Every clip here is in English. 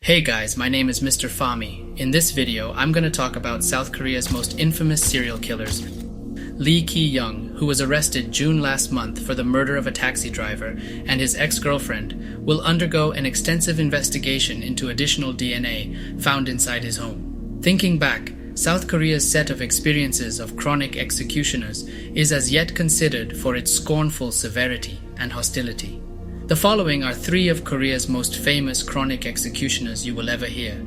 Hey guys, my name is Mr. Fami. In this video, I'm going to talk about South Korea's most infamous serial killers, Lee Ki-young, who was arrested June last month for the murder of a taxi driver, and his ex-girlfriend, will undergo an extensive investigation into additional DNA found inside his home. Thinking back, South Korea's set of experiences of chronic executioners is as yet considered for its scornful severity and hostility. The following are three of Korea's most famous chronic executioners you will ever hear.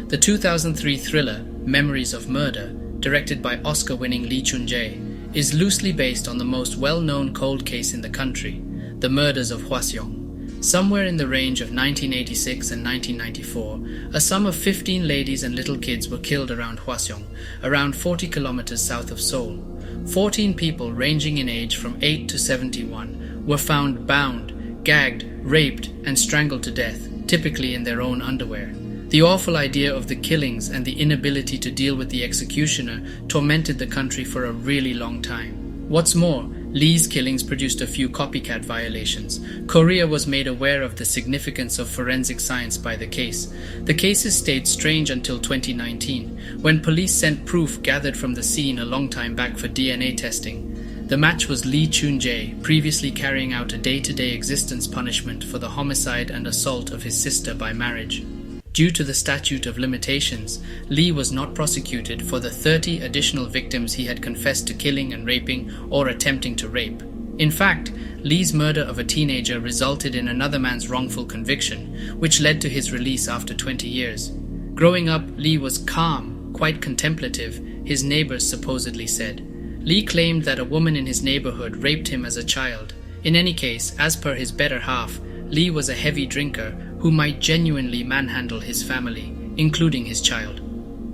The 2003 thriller Memories of Murder, directed by Oscar-winning Lee Chun-jae, is loosely based on the most well-known cold case in the country, the murders of Hwaseong. Somewhere in the range of 1986 and 1994, a sum of 15 ladies and little kids were killed around Hwaseong, around 40 kilometers south of Seoul. 14 people ranging in age from 8 to 71 were found bound, gagged, raped, and strangled to death, typically in their own underwear. The awful idea of the killings and the inability to deal with the executioner tormented the country for a really long time. What's more, Lee's killings produced a few copycat violations. Korea was made aware of the significance of forensic science by the case. The cases stayed strange until 2019, when police sent proof gathered from the scene a long time back for DNA testing. The match was Lee Chun-jae, previously carrying out a day-to-day existence punishment for the homicide and assault of his sister by marriage. Due to the statute of limitations, Lee was not prosecuted for the 30 additional victims he had confessed to killing and raping or attempting to rape. In fact, Lee's murder of a teenager resulted in another man's wrongful conviction, which led to his release after 20 years. Growing up, Lee was calm, quite contemplative, his neighbors supposedly said. Lee claimed that a woman in his neighborhood raped him as a child. In any case, as per his better half, Lee was a heavy drinker who might genuinely manhandle his family, including his child.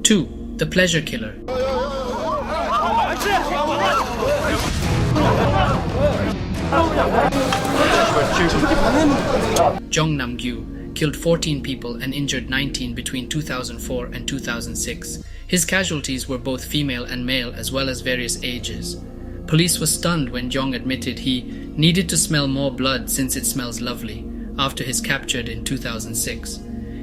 2. The pleasure killer. Jeong Nam-gyu killed 14 people and injured 19 between 2004 and 2006. His casualties were both female and male, as well as various ages. Police were stunned when Jeong admitted he needed to smell more blood since it smells lovely, after his capture in 2006.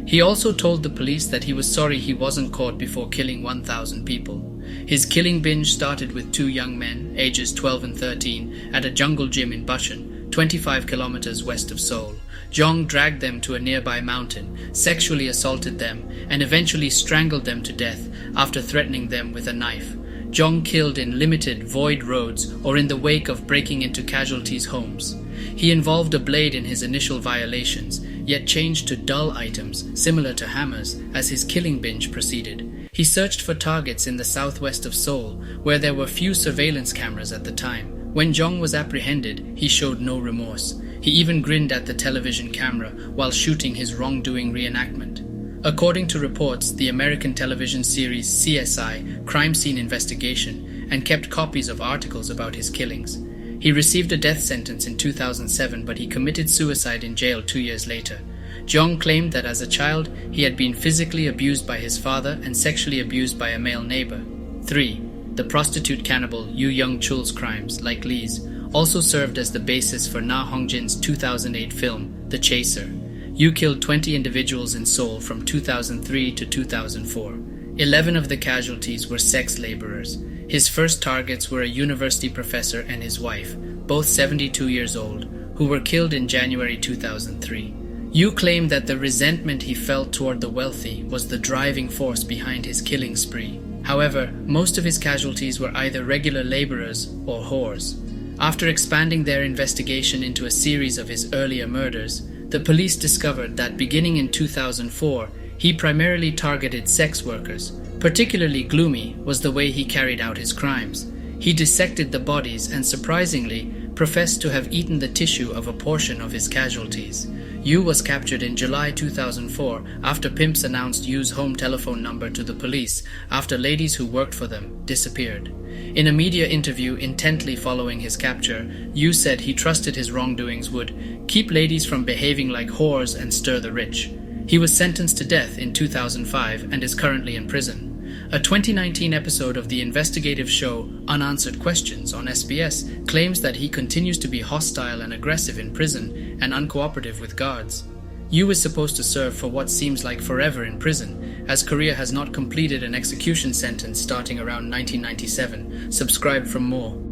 He also told the police that he was sorry he wasn't caught before killing 1,000 people. His killing binge started with two young men, ages 12 and 13, at a jungle gym in Bucheon, 25 kilometers west of Seoul. Jeong dragged them to a nearby mountain, sexually assaulted them, and eventually strangled them to death after threatening them with a knife. Jeong killed in limited, void roads or in the wake of breaking into casualties' homes. He involved a blade in his initial violations, yet changed to dull items, similar to hammers, as his killing binge proceeded. He searched for targets in the southwest of Seoul, where there were few surveillance cameras at the time. When Jeong was apprehended, he showed no remorse. He even grinned at the television camera while shooting his wrongdoing reenactment. According to reports, the American television series CSI Crime Scene Investigation and kept copies of articles about his killings. He received a death sentence in 2007, but he committed suicide in jail 2 years later. Jeong claimed that as a child, he had been physically abused by his father and sexually abused by a male neighbor. 3. The prostitute cannibal Yoo Young-chul's crimes, like Lee's, also served as the basis for Na Hong-jin's 2008 film, The Chaser. Yoo killed 20 individuals in Seoul from 2003 to 2004. 11 of the casualties were sex laborers. His first targets were a university professor and his wife, both 72 years old, who were killed in January 2003. Yoo claimed that the resentment he felt toward the wealthy was the driving force behind his killing spree. However, most of his casualties were either regular laborers or whores. After expanding their investigation into a series of his earlier murders, the police discovered that beginning in 2004, he primarily targeted sex workers. Particularly gloomy was the way he carried out his crimes. He dissected the bodies and, surprisingly, professed to have eaten the tissue of a portion of his casualties. Yoo was captured in July 2004 after pimps announced Yoo's home telephone number to the police after ladies who worked for them disappeared. In a media interview intently following his capture, Yoo said he trusted his wrongdoings would keep ladies from behaving like whores and stir the rich. He was sentenced to death in 2005 and is currently in prison. A 2019 episode of the investigative show Unanswered Questions on SBS claims that he continues to be hostile and aggressive in prison and uncooperative with guards. Yoo is supposed to serve for what seems like forever in prison, as Korea has not completed an execution sentence starting around 1997. Subscribe for more.